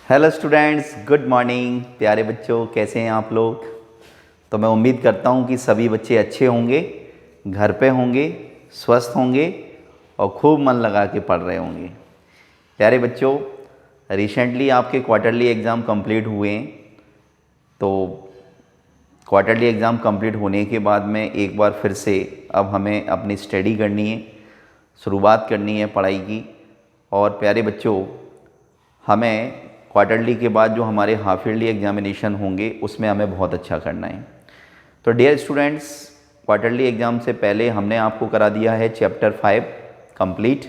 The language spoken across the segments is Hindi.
Hello students, good morning. प्यारे बच्चों, कैसे हैं आप लोग। तो मैं उम्मीद करता हूं कि सभी बच्चे अच्छे होंगे, घर पे होंगे, स्वस्थ होंगे और खूब मन लगा के पढ़ रहे होंगे। प्यारे बच्चों, रिसेंटली आपके क्वार्टरली एग्ज़ाम कंप्लीट हुए हैं। तो क्वार्टरली एग्ज़ाम कंप्लीट होने के बाद में एक बार फिर से अब हमें अपनी स्टडी करनी है, शुरुआत करनी है पढ़ाई की। और प्यारे बच्चों, हमें क्वार्टरली के बाद जो हमारे हाफ ईयरली एग्जामिनेशन होंगे उसमें हमें बहुत अच्छा करना है। तो डियर स्टूडेंट्स, क्वार्टरली एग्ज़ाम से पहले हमने आपको करा दिया है चैप्टर 5 कंप्लीट,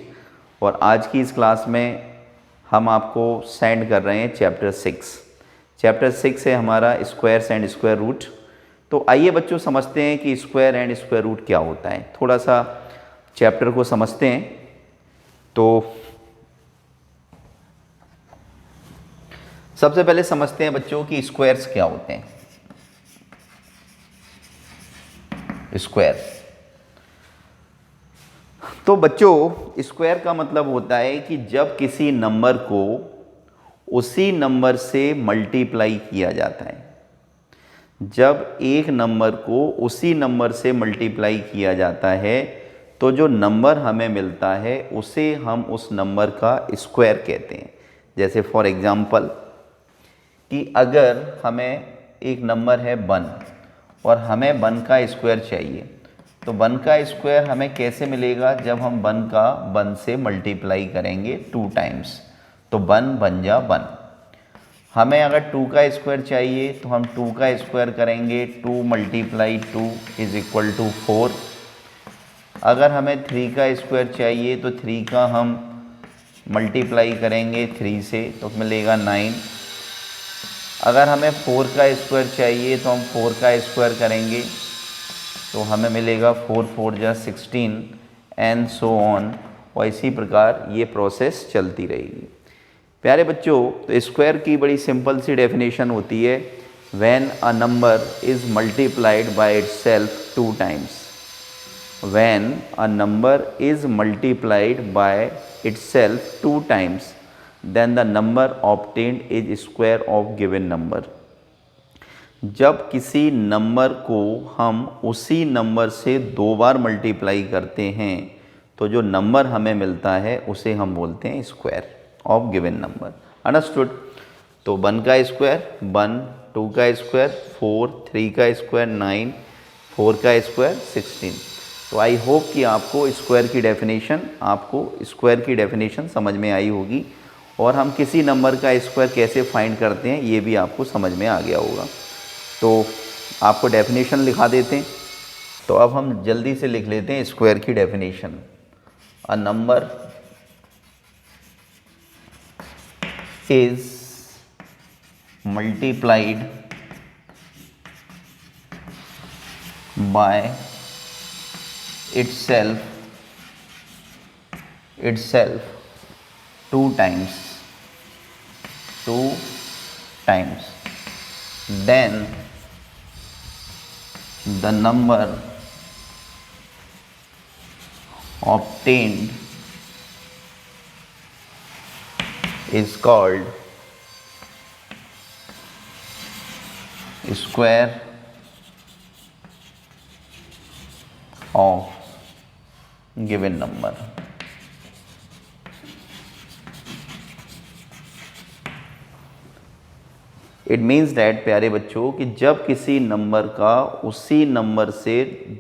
और आज की इस क्लास में हम आपको सेंड कर रहे हैं चैप्टर 6। चैप्टर 6 है हमारा स्क्वायर्स एंड स्क्वायर रूट। तो आइए बच्चों समझते हैं कि स्क्वायर एंड स्क्वायर रूट क्या होता है। थोड़ा सा चैप्टर को समझते हैं। तो सबसे पहले समझते हैं बच्चों कि स्क्वायर्स क्या होते हैं। स्क्वायर, तो बच्चों स्क्वायर का मतलब होता है कि जब किसी नंबर को उसी नंबर से मल्टीप्लाई किया जाता है। जब एक नंबर को उसी नंबर से मल्टीप्लाई किया जाता है तो जो नंबर हमें मिलता है उसे हम उस नंबर का स्क्वायर कहते हैं। जैसे फॉर एग्जांपल कि अगर हमें एक नंबर है 1 और हमें 1 का स्क्वायर चाहिए, तो 1 का स्क्वायर हमें कैसे मिलेगा? जब हम 1 का 1 से मल्टीप्लाई करेंगे 2 टाइम्स, तो 1 बन जा 1। हमें अगर 2 का स्क्वायर चाहिए तो हम 2 का स्क्वायर करेंगे, 2 × 2 इज इक्वल टू 4। अगर हमें 3 का स्क्वायर चाहिए तो 3 का हम मल्टीप्लाई करेंगे 3 से तो मिलेगा 9। अगर हमें 4 का स्क्वायर चाहिए तो हम 4 का स्क्वायर करेंगे तो हमें मिलेगा 4 4 जा 16 एंड सो ऑन। और इसी प्रकार ये प्रोसेस चलती रहेगी। प्यारे बच्चों, तो स्क्वायर की बड़ी सिंपल सी डेफिनेशन होती है, when a number is multiplied by itself 2 times. When a number is multiplied by itself 2 times then the number obtained is square of given number। जब किसी नंबर को हम उसी नंबर से 2 बार मल्टीप्लाई करते हैं तो जो नंबर हमें मिलता है उसे हम बोलते हैं square of given number. Understood. तो 1 का स्क्वायर 1, 2 का स्क्वायर 4, 3 का स्क्वायर 9, 4 का स्क्वायर 16। तो आई होप कि आपको स्क्वायर की डेफिनेशन समझ में आई होगी, और हम किसी नंबर का स्क्वायर कैसे फाइंड करते हैं ये भी आपको समझ में आ गया होगा। तो आपको डेफिनेशन लिखा देते हैं। तो अब हम जल्दी से लिख लेते हैं स्क्वायर की definition. A number is multiplied by itself 2 times, then the number obtained is called square of given number। It means that प्यारे बच्चों कि जब किसी नंबर का उसी नंबर से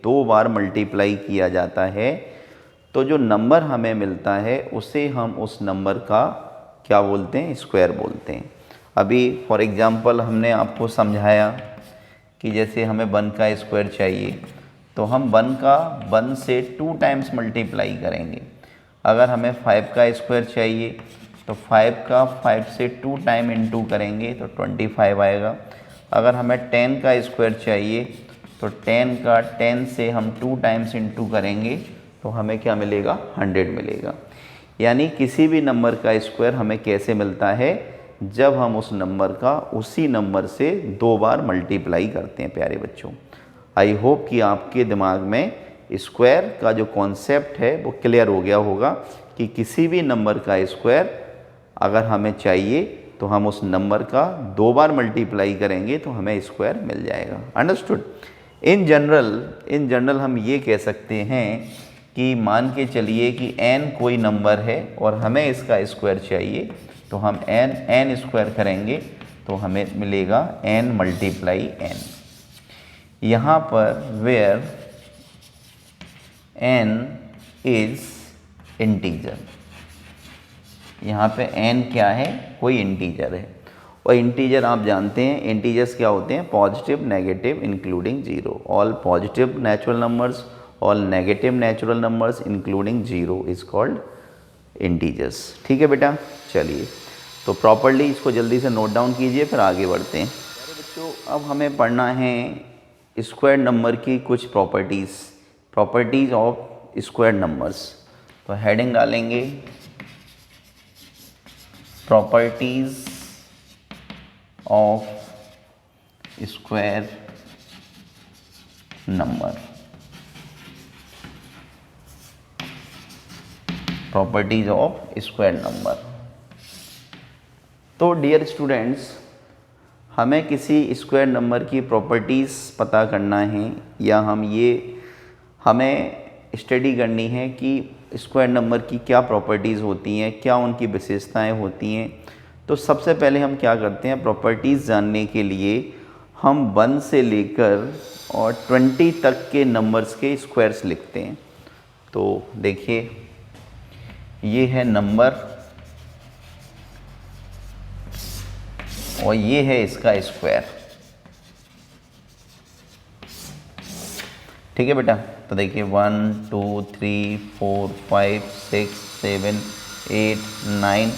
2 बार मल्टीप्लाई किया जाता है तो जो नंबर हमें मिलता है उसे हम उस नंबर का क्या बोलते हैं? स्क्वायर बोलते हैं। अभी फॉर एग्जांपल हमने आपको समझाया कि जैसे हमें 1 का स्क्वायर चाहिए तो हम 1 का 1 से 2 टाइम्स मल्टीप्लाई करेंगे। अगर हमें 5 का स्क्वायर चाहिए तो 5 का 5 से 2 टाइम इंटू करेंगे तो 25 आएगा। अगर हमें 10 का स्क्वायर चाहिए तो 10 का 10 से हम 2 टाइम्स इंटू करेंगे तो हमें क्या मिलेगा? 100 मिलेगा। यानी किसी भी नंबर का स्क्वायर हमें कैसे मिलता है? जब हम उस नंबर का उसी नंबर से 2 बार मल्टीप्लाई करते हैं। प्यारे बच्चों, आई होप कि आपके दिमाग में स्क्वायर का जो कॉन्सेप्ट है वो क्लियर हो गया होगा कि किसी भी नंबर का स्क्वायर अगर हमें चाहिए तो हम उस नंबर का 2 बार मल्टीप्लाई करेंगे तो हमें स्क्वायर मिल जाएगा। अंडरस्टूड। इन जनरल हम ये कह सकते हैं कि मान के चलिए कि n कोई नंबर है और हमें इसका स्क्वायर चाहिए, तो हम n स्क्वायर करेंगे तो हमें मिलेगा n मल्टीप्लाई n। यहाँ पर वेयर n इज इंटीजर, यहाँ पे n क्या है, कोई इंटीजर है। और इंटीजर आप जानते हैं इंटीजर्स क्या होते हैं, positive, negative, including zero. All positive natural numbers, all negative natural numbers including zero is called integers. ठीक है बेटा, चलिए तो प्रॉपर्ली इसको जल्दी से नोट डाउन कीजिए, फिर आगे बढ़ते हैं। बच्चों अब हमें पढ़ना है स्क्वायर नंबर की कुछ प्रॉपर्टीज़ ऑफ स्क्वायर नंबर्स। तो हेडिंग डालेंगे properties of square number. Properties of square number. तो डियर स्टूडेंट्स, हमें किसी स्क्वायर नंबर की प्रॉपर्टीज़ पता करना है या हमें स्टडी करनी है कि स्क्वायर नंबर की क्या प्रॉपर्टीज़ होती हैं, क्या उनकी विशेषताएं होती हैं। तो सबसे पहले हम क्या करते हैं, प्रॉपर्टीज़ जानने के लिए हम 1 से लेकर और 20 तक के नंबर्स के स्क्वायर्स लिखते हैं। तो देखिए ये है नंबर और ये है इसका स्क्वायर। ठीक है बेटा, तो देखिए 1 2 3 4 5 6 7 8 9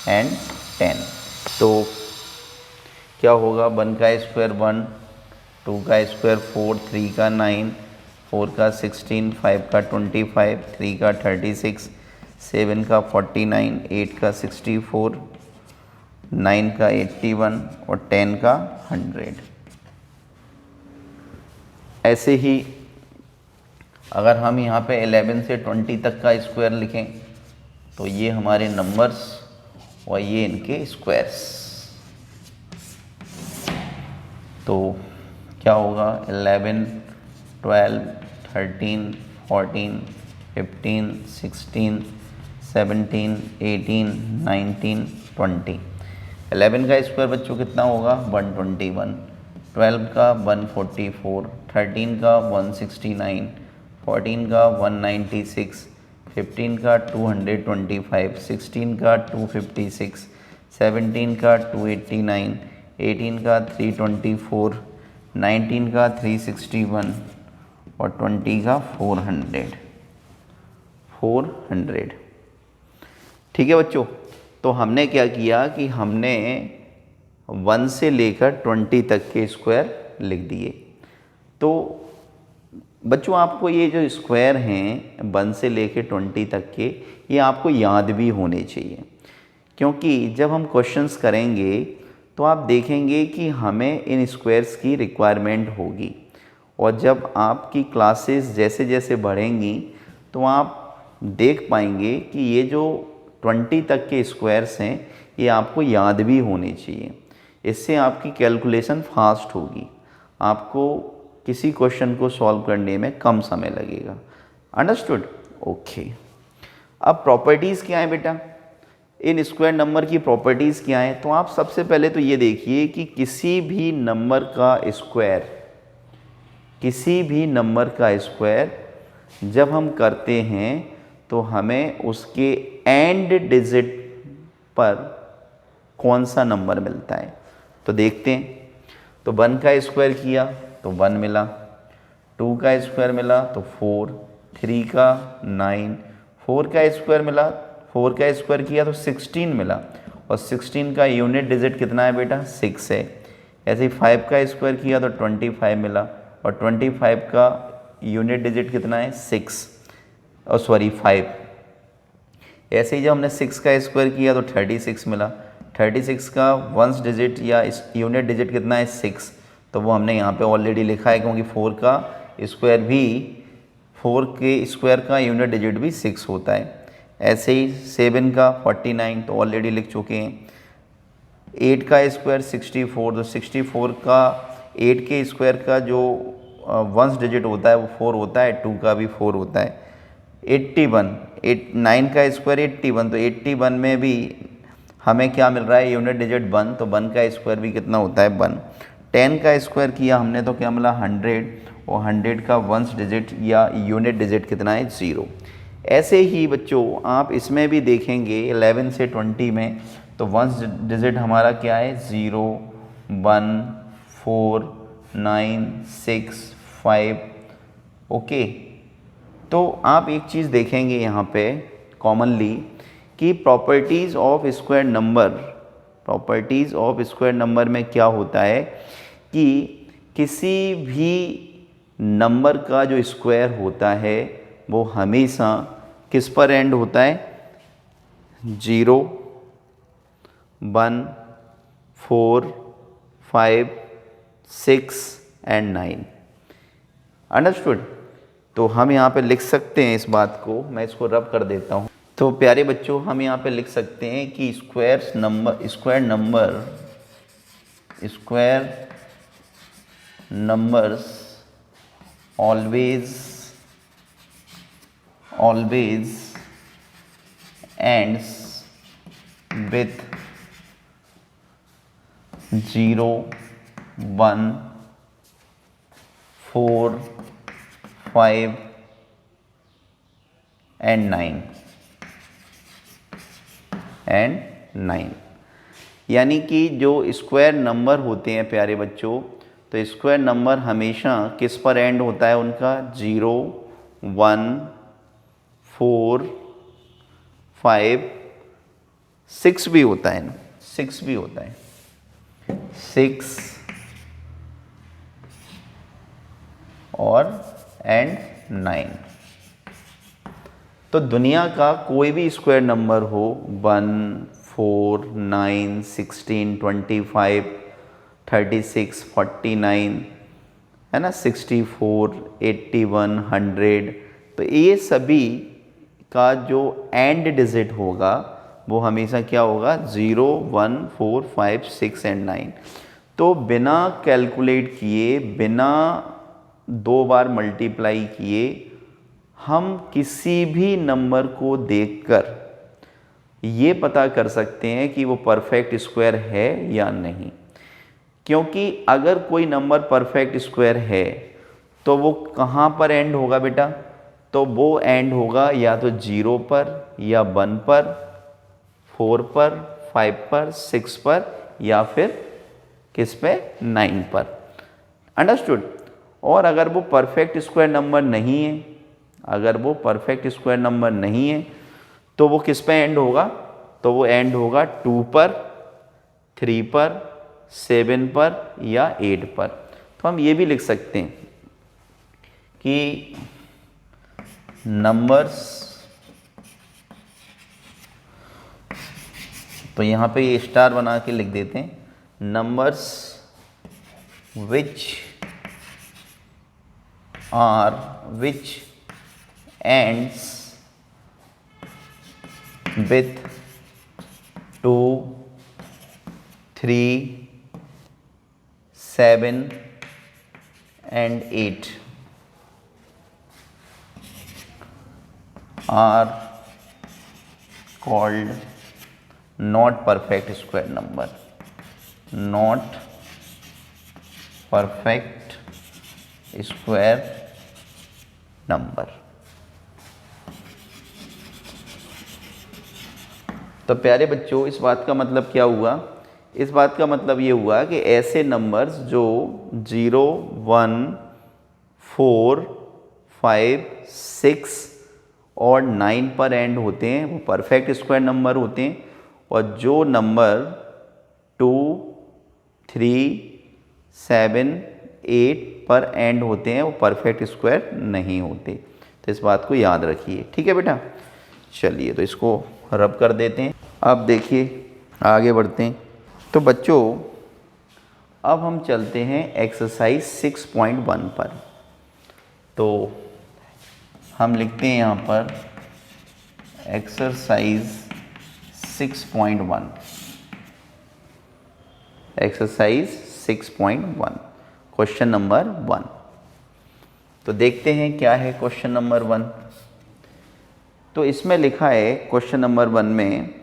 एंड 10। तो क्या होगा, 1 का स्क्वायर 1, 2 का स्क्वायर 4, 3 का 9, 4 का 16, 5 का 25, 3 का 36, 7 का 49, 8 का 64, 9 का 81 और 10 का 100। ऐसे ही अगर हम यहाँ पे 11 से 20 तक का स्क्वायर लिखें तो ये हमारे नंबर्स और ये इनके स्क्वायर्स। तो क्या होगा, 11, 12, 13, 14, 15, 16, 17, 18, 19, 20। 11 का स्क्वायर बच्चों कितना होगा, 121, 12 का 144, 13 का 169, 14 का 196, 15 का 225, 16 का 256, 17 का 289, 18 का 324, 19 का 361 और 20 का 400। ठीक है बच्चों, तो हमने क्या किया कि हमने 1 से लेकर 20 तक के स्क्वायर लिख दिए। तो बच्चों आपको ये जो स्क्वायर हैं 1 से लेकर 20 तक के, ये आपको याद भी होने चाहिए, क्योंकि जब हम क्वेश्चंस करेंगे तो आप देखेंगे कि हमें इन स्क्वायर्स की रिक्वायरमेंट होगी। और जब आपकी क्लासेस जैसे जैसे बढ़ेंगी तो आप देख पाएंगे कि ये जो 20 तक के स्क्वायर्स हैं ये आपको याद भी होने चाहिए। इससे आपकी कैलकुलेशन फास्ट होगी, आपको किसी क्वेश्चन को सॉल्व करने में कम समय लगेगा। अंडरस्टूड? ओके। अब प्रॉपर्टीज़ क्या है बेटा, इन स्क्वायर नंबर की प्रॉपर्टीज़ क्या है। तो आप सबसे पहले तो ये देखिए कि किसी भी नंबर का स्क्वायर जब हम करते हैं तो हमें उसके एंड डिजिट पर कौन सा नंबर मिलता है। तो देखते हैं, तो 1 का स्क्वायर किया तो 1 मिला, 2 का स्क्वायर मिला तो 4, 3 का 9, 4 का स्क्वायर मिला, 4 का स्क्वायर किया तो 16 मिला और 16 का यूनिट डिजिट कितना है बेटा, 6 है। ऐसे ही 5 का स्क्वायर किया तो 25 मिला और 25 का यूनिट डिजिट कितना है, 5। ऐसे ही जब हमने 6 का स्क्वायर किया तो 36 मिला, 36 का वंस डिजिट या यूनिट डिजिट कितना है, 6। तो वो हमने यहाँ पे ऑलरेडी लिखा है, क्योंकि 4 के स्क्वायर का यूनिट डिजिट भी 6 होता है। ऐसे ही 7 का 49 तो ऑलरेडी लिख चुके हैं। 8 का स्क्वायर 64, तो 64 का 8 के स्क्वायर का जो वंस डिजिट होता है वो 4 होता है, 2 का भी 4 होता है। 81, 9 का स्क्वायर 81, तो 81 में भी हमें क्या मिल रहा है, यूनिट डिजिट 1, तो 1 का स्क्वायर भी कितना होता है 1। 10 का स्क्वायर किया हमने तो क्या मिला 100, और 100 का वंस डिजिट या यूनिट डिजिट कितना है 0। ऐसे ही बच्चों आप इसमें भी देखेंगे 11 से 20 में, तो वंस डिजिट हमारा क्या है 0, 1, 4, 9, 6, 5। ओके, तो आप एक चीज़ देखेंगे यहाँ पे कॉमनली कि प्रॉपर्टीज़ ऑफ स्क्वायर नंबर में क्या होता है कि किसी भी नंबर का जो स्क्वायर होता है वो हमेशा किस पर एंड होता है, 0, 1, 4, 5, 6 एंड 9। अंडरस्टूड। तो हम यहाँ पे लिख सकते हैं इस बात को, मैं इसको रब कर देता हूँ। तो प्यारे बच्चों हम यहाँ पे लिख सकते हैं कि square numbers always ends with 0, 1, 4, 5 and 9 यानी कि जो स्क्वायर नंबर होते हैं प्यारे बच्चों, तो स्क्वायर नंबर हमेशा किस पर एंड होता है उनका, 0, 1, 4, 5, 6 भी होता है ना, 6 भी होता है, 6 और एंड 9। तो दुनिया का कोई भी स्क्वायर नंबर हो, 1, 4, 9, 16, 25, 36, 49 है ना, 64, 81, 100, तो ये सभी का जो एंड डिजिट होगा वो हमेशा क्या होगा, 0, 1, 4, 5, 6 एंड 9। तो बिना कैलकुलेट किए, बिना 2 बार मल्टीप्लाई किए, हम किसी भी नंबर को देखकर ये पता कर सकते हैं कि वो परफेक्ट स्क्वायर है या नहीं। क्योंकि अगर कोई नंबर परफेक्ट स्क्वायर है तो वो कहाँ पर एंड होगा बेटा, तो वो एंड होगा या तो 0 पर, या 1 पर, 4 पर, 5 पर, 6 पर, या फिर किस पे, 9 पर। अंडरस्टूड। और अगर वो परफेक्ट स्क्वायर नंबर नहीं है, तो वो किस पे एंड होगा, तो वो एंड होगा 2 पर, 3 पर, 7 पर या 8 पर। तो हम ये भी लिख सकते हैं कि नंबर्स, तो यहाँ पे ये स्टार बना के लिख देते हैं, numbers which ends with 2, 3, 7 and 8 are called not perfect square number, not perfect square number। तो प्यारे बच्चों इस बात का मतलब क्या हुआ, इस बात का मतलब ये हुआ कि ऐसे नंबर्स जो 0, 1, 4, 5, 6 और 9 पर एंड होते हैं वो परफेक्ट स्क्वायर नंबर होते हैं, और जो नंबर 2, 3, 7, 8 पर एंड होते हैं वो परफेक्ट स्क्वायर नहीं होते। तो इस बात को याद रखिए, ठीक है बेटा। चलिए तो इसको रब कर देते हैं। अब देखिए आगे बढ़ते हैं। तो बच्चों अब हम चलते हैं एक्सरसाइज 6.1 पर। तो हम लिखते हैं यहाँ पर एक्सरसाइज 6.1। Exercise 6.1 question number 1। तो देखते हैं क्या है क्वेश्चन नंबर 1। तो इसमें लिखा है क्वेश्चन नंबर 1 में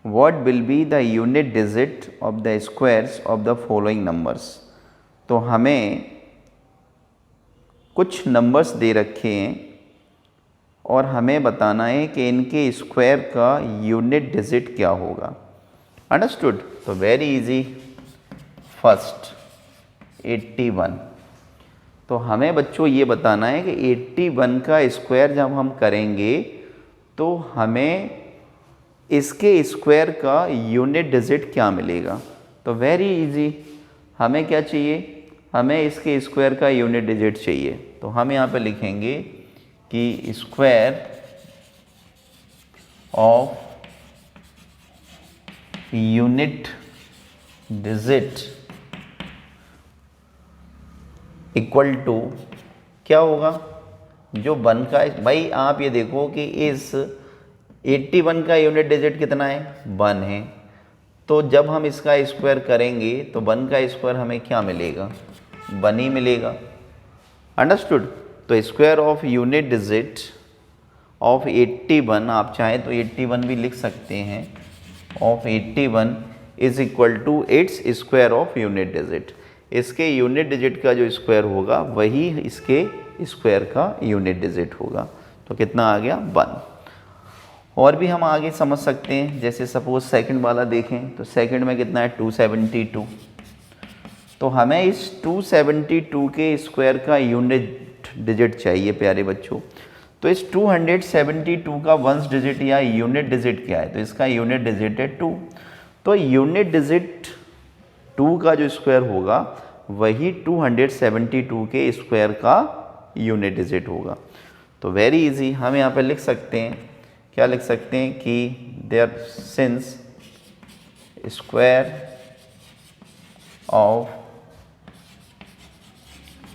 what will be the unit digit of the squares of the following numbers. तो हमें कुछ नंबर्स दे रखे हैं और हमें बताना है कि इनके स्क्वायर का यूनिट डिजिट क्या होगा। अंडरस्टूड। तो वेरी इजी। फर्स्ट 81। तो हमें बच्चों ये बताना है कि 81 का स्क्वायर जब हम करेंगे तो हमें इसके स्क्वायर का यूनिट डिजिट क्या मिलेगा। तो वेरी इजी, हमें क्या चाहिए, हमें इसके स्क्वायर का यूनिट डिजिट चाहिए। तो हम यहाँ पे लिखेंगे कि square of unit digit equal to क्या होगा, जो 1 का, भाई आप ये देखो कि इस 81 का यूनिट डिजिट कितना है, 1 है। तो जब हम इसका स्क्वायर करेंगे तो 1 का स्क्वायर हमें क्या मिलेगा, 1 ही मिलेगा। अंडरस्टूड। तो square of unit digit of 81, आप चाहें तो 81 भी लिख सकते हैं, of 81 is equal to its square of unit digit. इसके यूनिट डिजिट का जो स्क्वायर होगा वही इसके स्क्वायर का यूनिट डिजिट होगा। तो कितना आ गया, 1। और भी हम आगे समझ सकते हैं, जैसे सपोज सेकंड वाला देखें तो सेकंड में कितना है, 272। तो हमें इस 272 के स्क्वायर का यूनिट डिजिट चाहिए प्यारे बच्चों। तो इस 272 का वंस डिजिट या यूनिट डिजिट क्या है, तो इसका यूनिट डिजिट है 2। तो यूनिट डिजिट 2 का जो स्क्वायर होगा वही 272 के स्क्वायर का यूनिट डिजिट होगा। तो वेरी इजी, हम यहाँ पे लिख सकते हैं, क्या लिख सकते हैं कि there since square of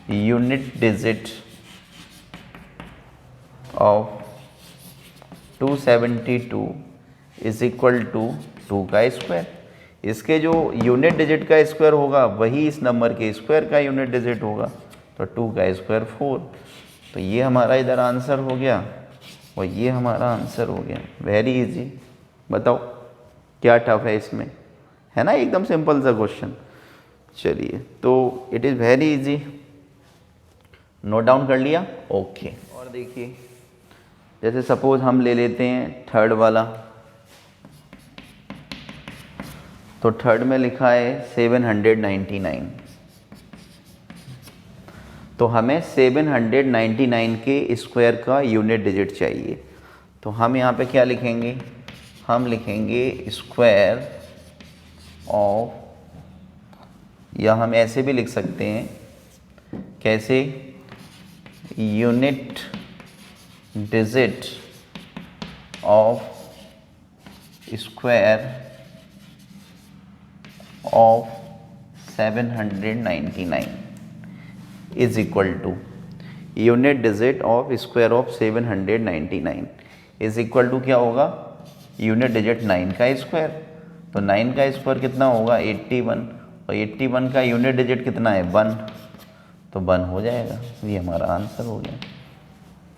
unit digit of 272 is equal to 2 का स्क्वायर। इसके जो यूनिट डिजिट का स्क्वायर होगा वही इस नंबर के स्क्वायर का यूनिट डिजिट होगा। तो 2 का स्क्वायर 4। तो ये हमारा इधर आंसर हो गया और ये हमारा आंसर हो गया। Very easy. बताओ क्या टफ है इसमें, है ना, एकदम सिंपल सा क्वेश्चन। चलिए, तो it is very easy. Note down कर लिया, ओके। और देखिए, जैसे सपोज हम ले लेते हैं थर्ड वाला। तो थर्ड में लिखा है 799। तो हमें 799 के स्क्वायर का यूनिट डिजिट चाहिए। तो हम यहाँ पे क्या लिखेंगे, हम लिखेंगे स्क्वायर ऑफ, या हम ऐसे भी लिख सकते हैं, कैसे, unit digit of square of 799 is equal to, unit digit of square of 799 is equal to क्या होगा, यूनिट डिजिट 9 का स्क्वायर। तो 9 का स्क्वायर कितना होगा, 81, और 81 का यूनिट डिजिट कितना है, 1। तो 1 हो जाएगा। ये हमारा आंसर हो गया।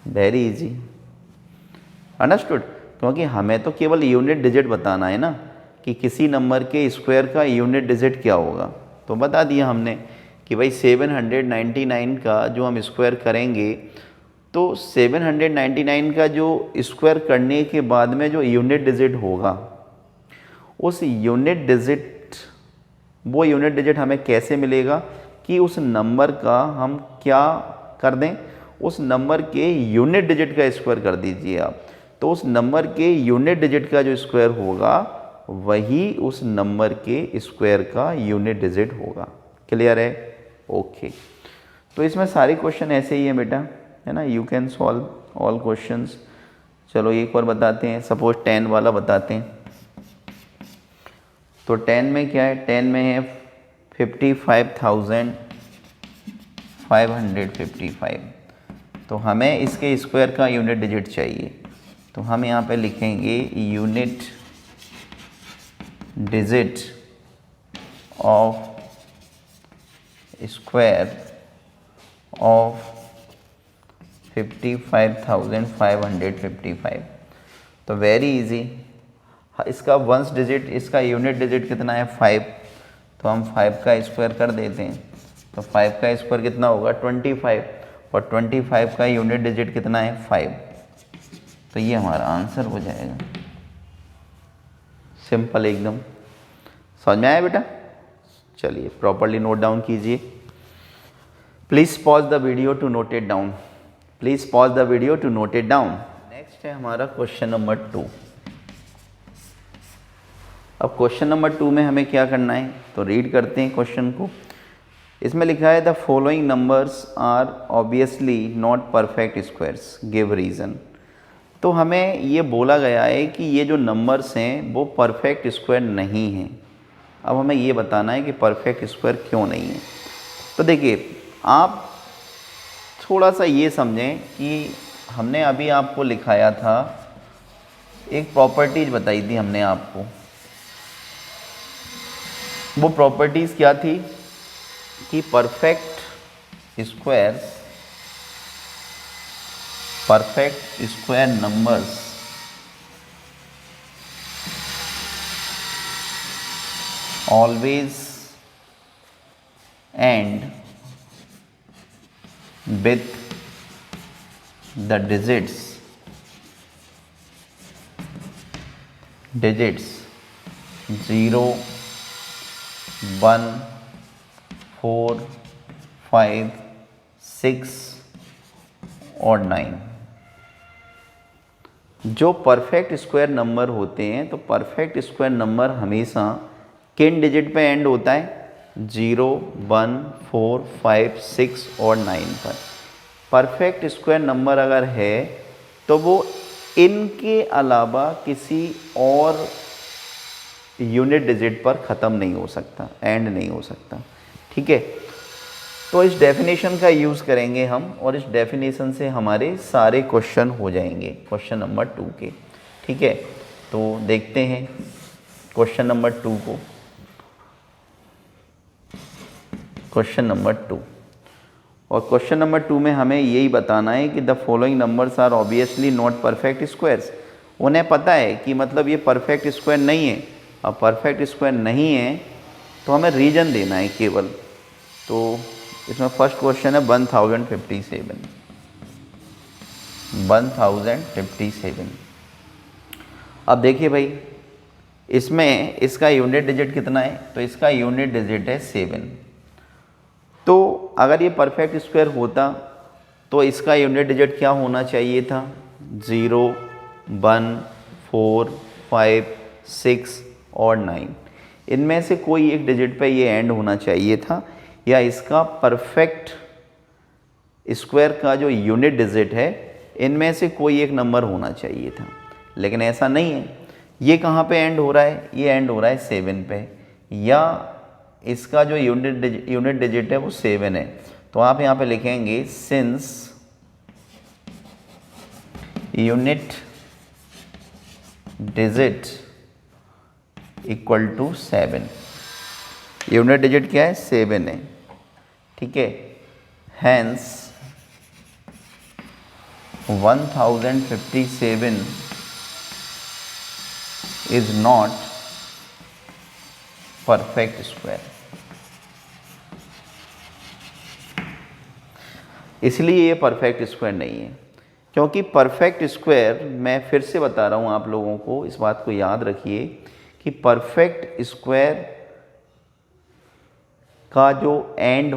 Very easy. अंडरस्टूड। क्योंकि हमें तो केवल यूनिट डिजिट बताना है ना, कि किसी नंबर के स्क्वायर का यूनिट डिजिट क्या होगा। तो बता दिया हमने कि भाई 799 का जो हम स्क्वायर करेंगे, तो 799 का जो स्क्वायर करने के बाद में जो यूनिट डिजिट होगा, उस यूनिट डिजिट, वो यूनिट डिजिट हमें कैसे मिलेगा, कि उस नंबर का हम क्या कर दें, उस नंबर के यूनिट डिजिट का स्क्वायर कर दीजिए आप। तो उस नंबर के यूनिट डिजिट का जो स्क्वायर होगा वही उस नंबर के स्क्वायर का यूनिट डिजिट होगा। क्लियर है, ओके। तो इसमें सारे क्वेश्चन ऐसे ही हैं बेटा, है ना, you can solve all questions. चलो एक और बताते हैं, सपोज 10 वाला बताते हैं। तो 10 में क्या है, 10 में है 55,555। तो हमें इसके स्क्वायर का यूनिट डिजिट चाहिए। तो हम यहाँ पे लिखेंगे unit digit of square of 55,555। तो वेरी इजी, इसका वंस डिजिट, इसका यूनिट डिजिट कितना है 5, तो हम 5 का स्क्वायर कर देते हैं। तो 5 का स्क्वायर कितना होगा 25, और 25 का यूनिट डिजिट कितना है 5। तो ये हमारा आंसर हो जाएगा। सिंपल एकदम, समझ में आया बेटा? चलिए प्रॉपर्ली नोट डाउन कीजिए। Please pause the video to note it down, please pause the video to note it down. Next है हमारा क्वेश्चन नंबर 2। अब क्वेश्चन नंबर 2 में हमें क्या करना है, तो रीड करते हैं क्वेश्चन को। इसमें लिखा है the following numbers are obviously not perfect squares, give reason. तो हमें ये बोला गया है कि ये जो नंबर्स हैं वो परफेक्ट स्क्वायर नहीं हैं। अब हमें ये बताना है कि परफेक्ट स्क्वायर क्यों नहीं है। तो देखिए, आप थोड़ा सा ये समझें कि हमने अभी आपको लिखाया था, एक प्रॉपर्टीज बताई थी हमने आपको। वो प्रॉपर्टीज़ क्या थी कि perfect square numbers always and with the digits 0, 1, 4, 5, 6 और 9। जो परफेक्ट स्क्वायर नंबर होते हैं, तो परफेक्ट स्क्वायर नंबर हमेशा किन डिजिट पे एंड होता है? 0, 1, 4, 5, 6 और 9 पर। परफेक्ट स्क्वायर नंबर अगर है तो वो इनके अलावा किसी और यूनिट डिजिट पर ख़त्म नहीं हो सकता, एंड नहीं हो सकता। ठीक है, तो इस डेफिनेशन का यूज़ करेंगे हम, और इस डेफिनेशन से हमारे सारे क्वेश्चन हो जाएंगे क्वेश्चन नंबर 2 के। ठीक है, तो देखते हैं क्वेश्चन नंबर 2 को। क्वेश्चन नंबर 2, और क्वेश्चन नंबर 2 में हमें यही बताना है कि the following numbers are obviously not perfect squares. उन्हें पता है कि मतलब ये परफेक्ट स्क्वायर नहीं है। अब परफेक्ट स्क्वायर नहीं है तो हमें रीजन देना है केवल। तो इसमें फर्स्ट क्वेश्चन है 1057। अब देखिए भाई, इसमें इसका यूनिट डिजिट कितना है? तो इसका यूनिट डिजिट है 7। तो अगर ये परफेक्ट स्क्वायर होता तो इसका यूनिट डिजिट क्या होना चाहिए था? 0, 1, 4, 5, 6 और 9। इनमें से कोई एक डिजिट पे ये एंड होना चाहिए था, या इसका परफेक्ट स्क्वायर का जो यूनिट डिजिट है इनमें से कोई एक नंबर होना चाहिए था। लेकिन ऐसा नहीं है। ये कहाँ पे एंड हो रहा है? ये एंड हो रहा है 7 पे, या इसका जो यूनिट डिजिट है वो 7 है। तो आप यहाँ पे लिखेंगे since unit digit equal to 7। Unit digit क्या है? 7 है। ठीक है, hence 1057 is not perfect square. इसलिए ये परफेक्ट स्क्वायर नहीं है, क्योंकि परफेक्ट स्क्वायर, मैं फिर से बता रहा हूँ आप लोगों को, इस बात को याद रखिए कि परफेक्ट स्क्वायर का जो एंड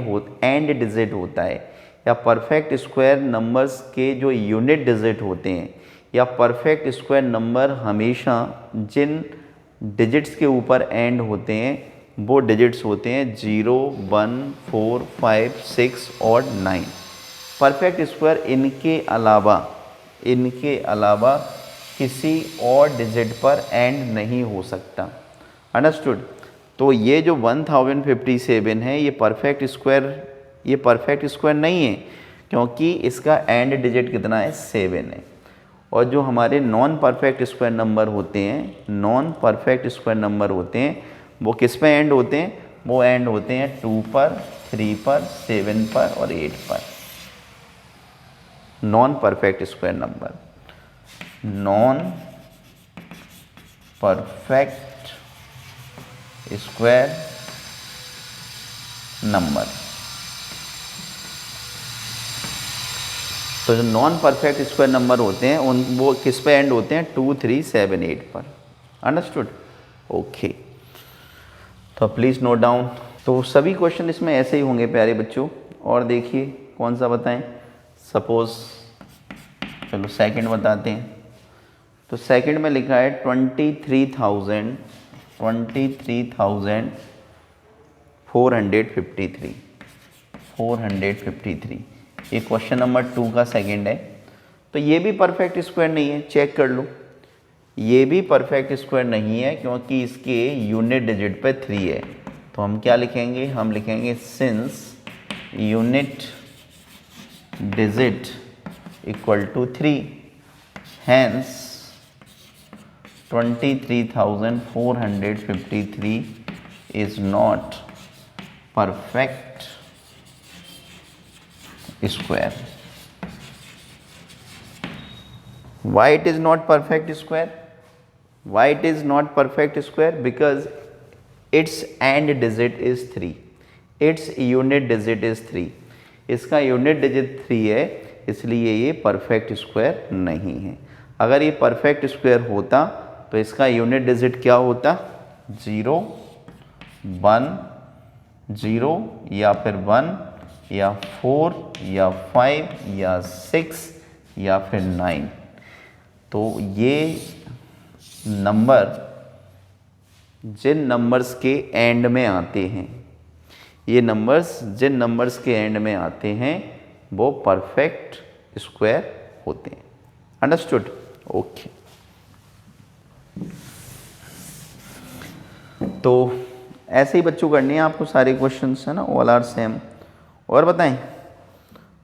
डिजिट होता है, या परफेक्ट स्क्वायर नंबर्स के जो यूनिट डिजिट होते हैं, या परफेक्ट स्क्वायर नंबर हमेशा जिन डिजिट्स के ऊपर एंड होते हैं वो डिजिट्स होते हैं 0, 1, 4, 5, 6 और 9। परफेक्ट स्क्वायर इनके अलावा किसी और डिजिट पर एंड नहीं हो सकता। अंडरस्टूड? तो ये जो 1057 है ये परफेक्ट स्क्वायर नहीं है, क्योंकि इसका एंड डिजिट कितना है? 7 है। और जो हमारे नॉन परफेक्ट स्क्वायर नंबर होते हैं वो किस पे एंड होते हैं? वो एंड होते हैं 2 पर, 3 पर, 7 पर और 8 पर। Non perfect square number, non perfect square number. तो जो नॉन परफेक्ट स्क्वायर नंबर होते हैं उन वो किस पे एंड होते हैं? 2, 3, 7, 8 पर। अंडरस्टूड? ओके, तो प्लीज़ नोट डाउन। तो सभी क्वेश्चन इसमें ऐसे ही होंगे प्यारे बच्चों। और देखिए कौन सा बताएं? सपोज चलो सेकंड बताते हैं। तो सेकंड में लिखा है 23,453 ये क्वेश्चन नंबर 2 का सेकंड है। तो ये भी परफेक्ट स्क्वायर नहीं है, चेक कर लो। ये भी परफेक्ट स्क्वायर नहीं है क्योंकि इसके यूनिट डिजिट पे 3 है। तो हम क्या लिखेंगे? हम लिखेंगे since unit digit equal to 3 hence 23,453 is not perfect square. Why it is not perfect square? Why it is not perfect square? Because its end digit is 3. Its unit digit is 3. इसका यूनिट डिजिट 3 है, इसलिए ये परफेक्ट स्क्वायर नहीं है। अगर ये परफेक्ट स्क्वायर होता तो इसका यूनिट डिजिट क्या होता? 0, 1, 0 या फिर 1 या 4 या 5 या 6 या फिर 9। तो ये नंबर जिन नंबर्स के एंड में आते हैं, ये नंबर्स जिन नंबर्स के एंड में आते हैं वो परफेक्ट स्क्वायर होते हैं। अंडरस्टूड? ओके। तो ऐसे ही बच्चों करनी है आपको सारे क्वेश्चंस, है ना, ऑल आर सेम। और बताएं?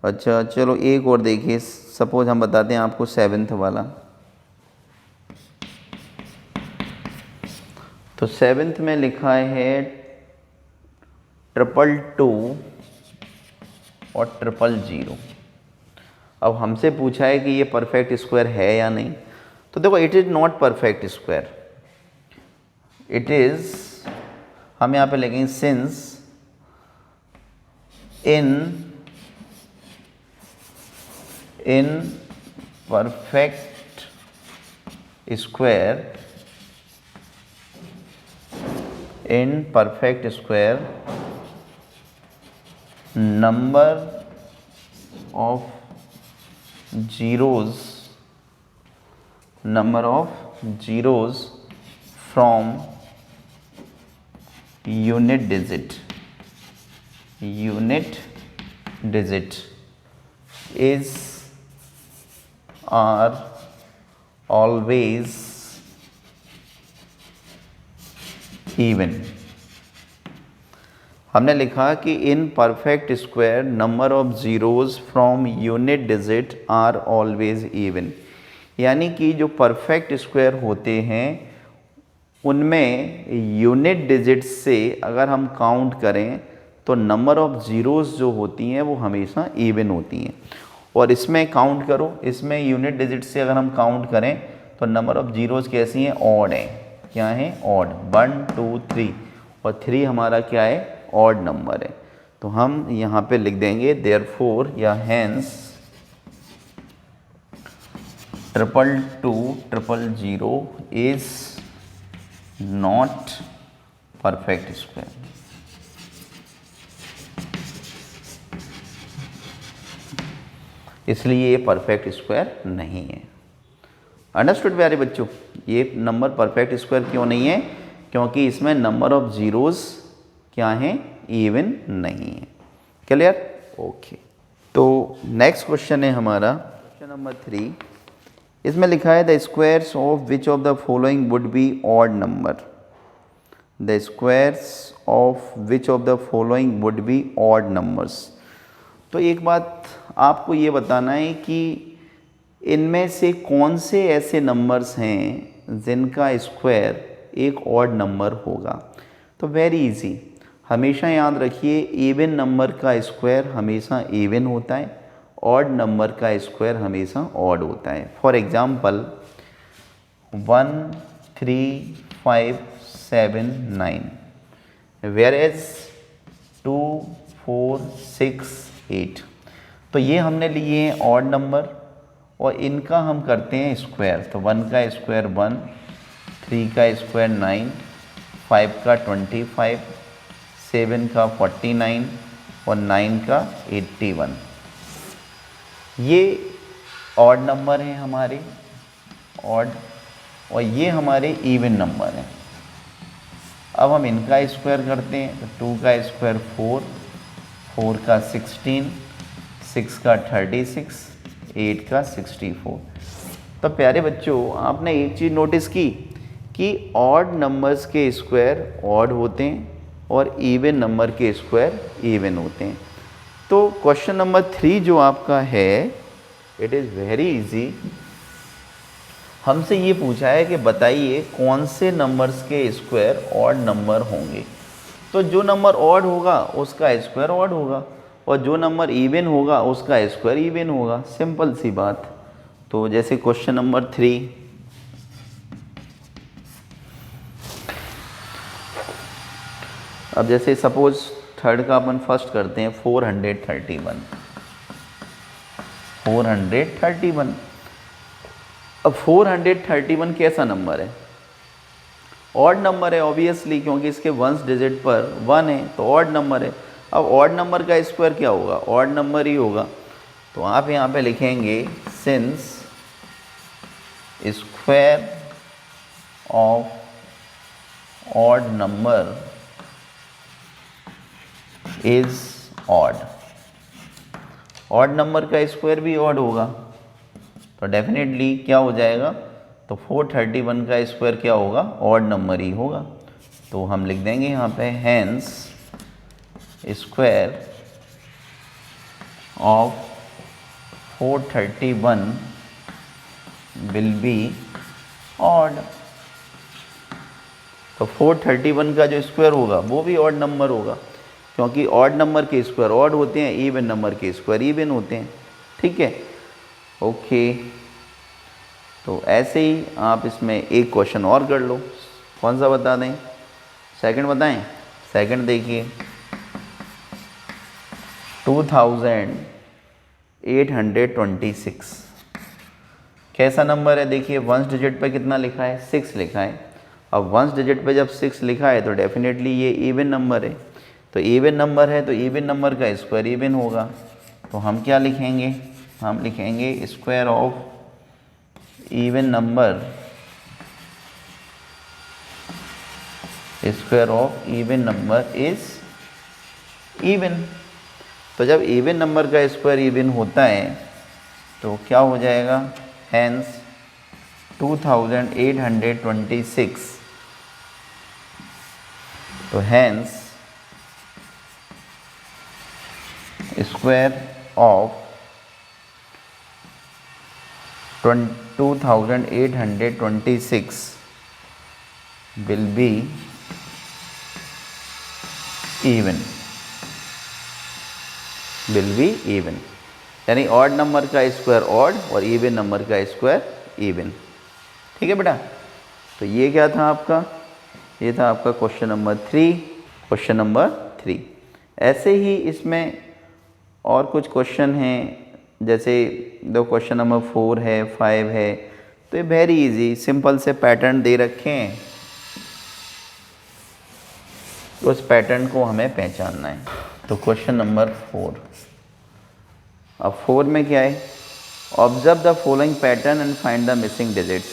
अच्छा चलो एक और देखिए। सपोज हम बताते हैं आपको 7th वाला। तो 7th में लिखा है 222 और 000। अब हमसे पूछा है कि ये परफेक्ट स्क्वायर है या नहीं। तो देखो it is not perfect square. It is, हम यहाँ पे लिखेंगे since in perfect square number of zeros from unit digit is are always even। हमने लिखा कि in perfect square number of zeros from unit digit are always even. यानी कि जो परफेक्ट स्क्वायर होते हैं उनमें यूनिट डिजिट से अगर हम काउंट करें तो नंबर ऑफ ज़ीरोज़ जो होती हैं वो हमेशा इवन होती हैं। और इसमें काउंट करो, इसमें यूनिट डिजिट से अगर हम काउंट करें तो नंबर ऑफ ज़ीरोज़ कैसी हैं? ऑड हैं। क्या हैं? ऑड। 1, 2, 3 और 3 हमारा क्या है? ऑड नंबर है। तो हम यहाँ पे लिख देंगे देयरफॉर या hence 222 is not perfect square. इसलिए ये परफेक्ट स्क्वायर नहीं है। अंडरस्टूड प्यारे बच्चों? ये नंबर परफेक्ट स्क्वायर क्यों नहीं है? क्योंकि इसमें नंबर ऑफ ज़ीरोज़ क्या हैं? इवन नहीं है। क्लियर? ओके। तो नेक्स्ट क्वेश्चन है हमारा क्वेश्चन नंबर 3। इसमें लिखा है the squares of which of the following would be odd number. The squares of which of the following would be odd numbers. तो एक बात आपको ये बताना है कि इनमें से कौन से ऐसे नंबर्स हैं जिनका स्क्वायर एक ऑड नंबर होगा। तो वेरी इजी। हमेशा याद रखिए इवन नंबर का स्क्वायर हमेशा इवन होता है, ऑड नंबर का स्क्वायर हमेशा ऑड होता है। For example 1 3 5 7 9, whereas 2 4 6 8। तो ये हमने लिए हैं ऑड नंबर और इनका हम करते हैं स्क्वायर। तो 1 का स्क्वायर 1, 3 का स्क्वायर 9, 5 का 25, 7 का 49 और 9 का 81। ये ऑड नंबर हैं हमारे, ऑड, और ये हमारे इवन नंबर हैं। अब हम इनका स्क्वायर करते हैं। तो 2 का स्क्वायर 4, 4 का 16, 6 का 36, 8 का 64। तो प्यारे बच्चों, आपने एक चीज़ नोटिस की कि ऑड नंबर्स के स्क्वायर ऑड होते हैं और इवन नंबर के स्क्वायर इवन होते हैं। तो क्वेश्चन नंबर 3 जो आपका है, इट इज़ वेरी इजी। हमसे ये पूछा है कि बताइए कौन से नंबर्स के स्क्वायर ऑड नंबर होंगे। तो जो नंबर ऑड होगा उसका स्क्वायर ऑड होगा और जो नंबर इवन होगा उसका स्क्वायर इवन होगा। सिंपल सी बात। तो जैसे क्वेश्चन नंबर 3, अब जैसे सपोज थर्ड का अपन फर्स्ट करते हैं 431। 431, अब 431 कैसा नंबर है? ऑड नंबर है ऑब्वियसली, क्योंकि इसके वंस डिजिट पर 1 है तो ऑड नंबर है। अब ऑड नंबर का स्क्वायर क्या होगा? ऑड नंबर ही होगा। तो आप यहाँ पे लिखेंगे since square of odd number is odd. Odd number का स्क्वायर भी ऑड होगा तो डेफिनेटली क्या हो जाएगा? तो 431 का स्क्वायर क्या होगा? ऑड नंबर ही होगा। तो हम लिख देंगे यहाँ पे hence square of 431 will be odd. तो 431 का जो स्क्वायर होगा वो भी ऑड नंबर होगा, क्योंकि ऑड नंबर के स्क्वायर ऑड होते हैं, इवन नंबर के स्क्वायर इवन होते हैं। ठीक है, ओके। तो ऐसे ही आप इसमें एक क्वेश्चन और कर लो। कौन सा बता दें? सेकंड बताएं? सेकंड देखिए 2826 कैसा नंबर है? देखिए वंस डिजिट पे कितना लिखा है? 6 लिखा है। अब वंस डिजिट पे जब 6 लिखा है तो डेफिनेटली ये इवन नंबर है। तो इवन नंबर है तो इवन नंबर का स्क्वायर इवन होगा। तो हम क्या लिखेंगे? हम लिखेंगे square of even number, square of even number is even. तो जब इवन नंबर का स्क्वायर इवन होता है तो क्या हो जाएगा? हैंस 2826, तो hence square of 2826 will be even, will be even। यानी ऑड नंबर का स्क्वायर ऑड और इवन नंबर का स्क्वायर इवन। ठीक है बेटा, तो ये क्या था आपका? ये था आपका क्वेश्चन नंबर 3। Question number 3। ऐसे ही इसमें और कुछ क्वेश्चन हैं, जैसे दो क्वेश्चन नंबर 4 है, 5 है। तो ये वेरी इजी सिंपल से पैटर्न दे रखे हैं, तो उस पैटर्न को हमें पहचानना है। तो क्वेश्चन नंबर 4, अब 4 में क्या है? Observe the following pattern and find the missing digits.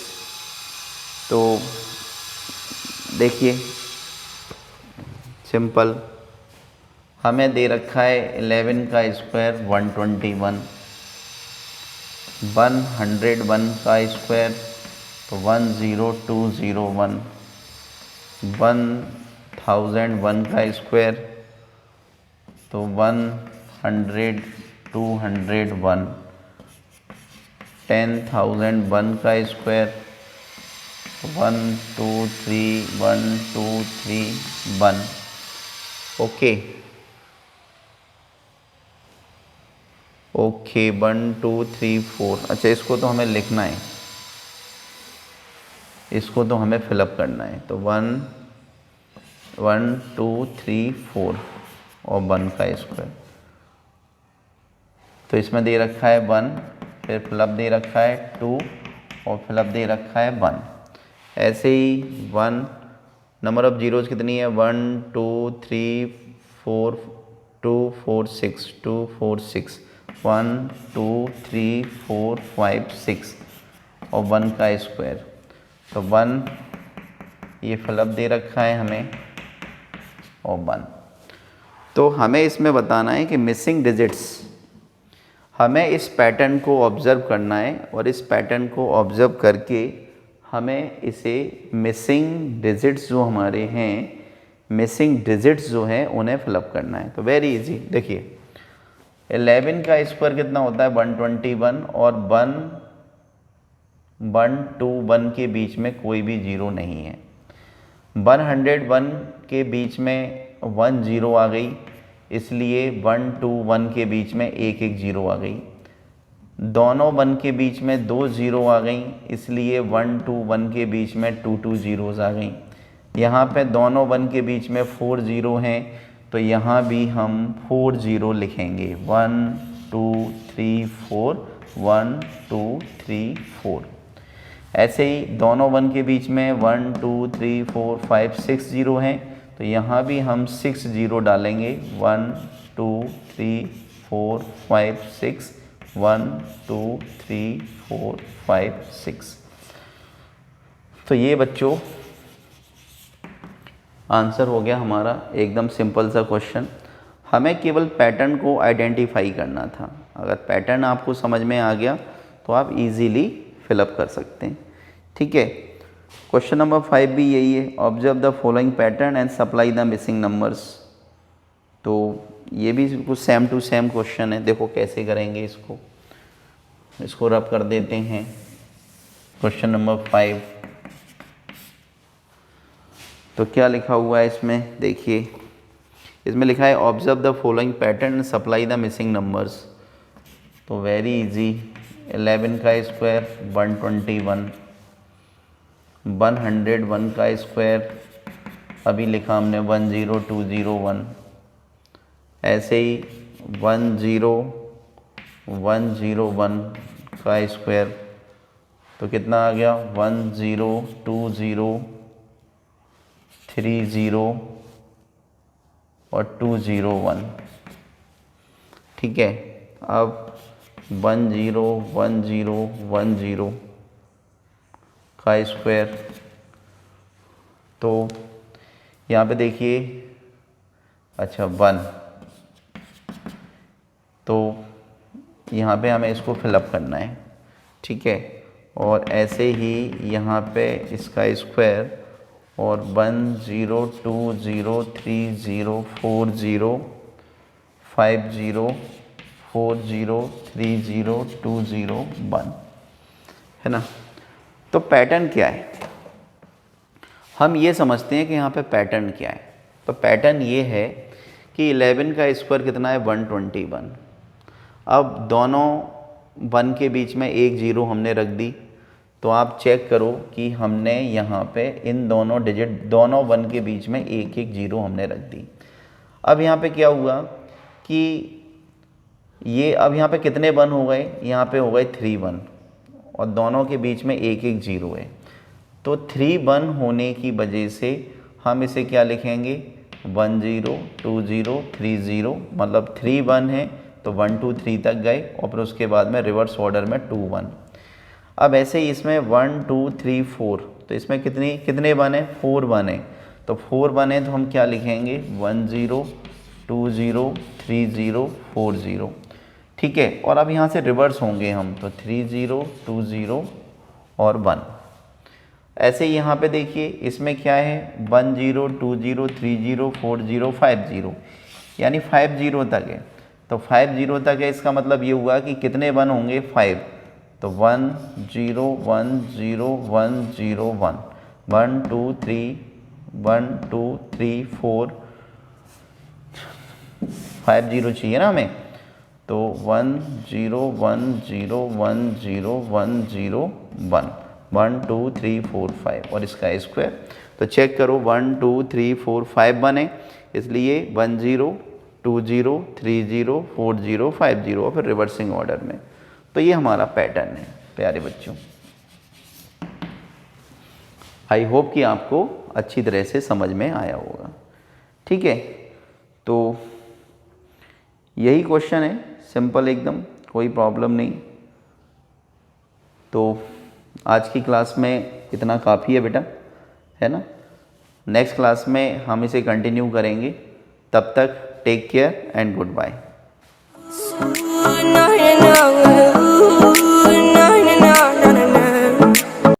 तो देखिए सिंपल, हमें दे रखा है 11 का स्क्वायर 121, 101 का स्क्वायर तो 10201, 1001 का स्क्वायर तो 100-201, 10,001 का स्क्वायर 123,123,1, ओके ओके 1 2 3 4। अच्छा, इसको तो हमें लिखना है, इसको तो हमें फिलअप करना है। तो 1 1 2 3 4 और 1 का स्क्वायर। तो इसमें दे रखा है 1, फिर फिलअप दे रखा है 2 और फिलअप दे रखा है 1। ऐसे ही 1 नंबर ऑफ जीरोज़ कितनी है 1 2 3 4 2 4 6 2 4 6 1 2 3 4 5 6 और 1 का स्क्वायर। तो 1 ये फिलअप दे रखा है हमें और 1। तो हमें इसमें बताना है कि मिसिंग डिजिट्स, हमें इस पैटर्न को ऑब्ज़र्व करना है और इस पैटर्न को ऑब्ज़र्व करके हमें इसे मिसिंग डिजिट्स जो हमारे हैं, मिसिंग डिजिट्स जो हैं उन्हें फिलअप करना है। तो वेरी इजी, देखिए 11 का स्क्वायर कितना होता है 121 और 1 1 2 1 के बीच में कोई भी जीरो नहीं है। 101 के बीच में 1 जीरो आ गई, इसलिए 1 2 1 के बीच में एक एक जीरो आ गई। दोनों 1 के बीच में 2 जीरो आ गई, इसलिए 1 2 1 के बीच में 2 2 जीरोज़ आ गई। यहाँ पे दोनों 1 के बीच में 4 जीरो हैं, तो यहाँ भी हम 4 जीरो लिखेंगे 1 2 3 4 1 2 3 4। ऐसे ही दोनों 1 के बीच में 1 2 3 4 5 6 जीरो हैं, तो यहाँ भी हम 6 जीरो डालेंगे 1 2 3 4 5 6 1 2 3 4 5 6। तो ये बच्चों आंसर हो गया हमारा, एकदम सिंपल सा क्वेश्चन। हमें केवल पैटर्न को आइडेंटिफाई करना था। अगर पैटर्न आपको समझ में आ गया तो आप इजीली फिलअप कर सकते हैं। ठीक है, क्वेश्चन नंबर 5 भी यही है, observe the following pattern and supply the missing numbers. तो ये भी कुछ सेम टू सेम क्वेश्चन है। देखो कैसे करेंगे इसको रब कर देते हैं। क्वेश्चन नंबर 5, तो क्या लिखा हुआ है इसमें, देखिए इसमें लिखा है observe the following pattern and supply the missing numbers. तो वेरी इजी, 11 का स्क्वायर 121, 101 का स्क्वायर अभी लिखा हमने 10201। ऐसे ही 101 का स्क्वायर तो कितना आ गया 102030 और 201। ठीक है, अब 101010 का स्क्वायर, तो यहाँ पे देखिए, अच्छा 1, तो यहाँ पे हमें इसको फिलअप करना है। ठीक है, और ऐसे ही यहाँ पे इसका स्क्वायर और 102030405040302001 है ना। तो पैटर्न क्या है, हम ये समझते हैं कि यहाँ पे पैटर्न क्या है। तो पैटर्न ये है कि 11 का स्क्वायर कितना है 121। अब दोनों 1 के बीच में एक जीरो हमने रख दी, तो आप चेक करो कि हमने यहाँ पे इन दोनों डिजिट, दोनों 1 के बीच में एक एक जीरो हमने रख दी। अब यहाँ पे क्या हुआ कि ये अब यहाँ पे कितने 1 हो गए, यहाँ पे हो गए 3 1 और दोनों के बीच में एक एक जीरो है। तो 3 1 होने की वजह से हम इसे क्या लिखेंगे 102030, मतलब 3 1 है तो 1 2 3 तक गए और फिर उसके बाद में रिवर्स ऑर्डर में 2 1। अब ऐसे ही इसमें 1 2 3 4, तो इसमें कितने 1 है 4 1 है, तो 4 1 है तो हम क्या लिखेंगे 10203040। ठीक है, और अब यहाँ से रिवर्स होंगे हम, तो 3020 और 1। ऐसे ही यहाँ पे देखिए इसमें क्या है 1020304050, यानी 50 तक है। तो 50 तक है, इसका मतलब ये हुआ कि कितने 1 होंगे 5, तो 101001 1 2 3 4 5 जीरो चाहिए ना हमें, तो 1 0 1 0 1 0 1 0 1 1 2 3 4 5 और इसका स्क्वायर। तो चेक करो 1 2 3 4 5 बने, इसलिए 1 0 2 0 3 0 4 0 5 0 और फिर रिवर्सिंग ऑर्डर में। तो ये हमारा पैटर्न है प्यारे बच्चों। आई होप कि आपको अच्छी तरह से समझ में आया होगा। ठीक है, तो यही क्वेश्चन है, सिंपल एकदम, कोई प्रॉब्लम नहीं। तो आज की क्लास में इतना काफ़ी है बेटा, है ना। नेक्स्ट क्लास में हम इसे कंटिन्यू करेंगे, तब तक take care and good bye.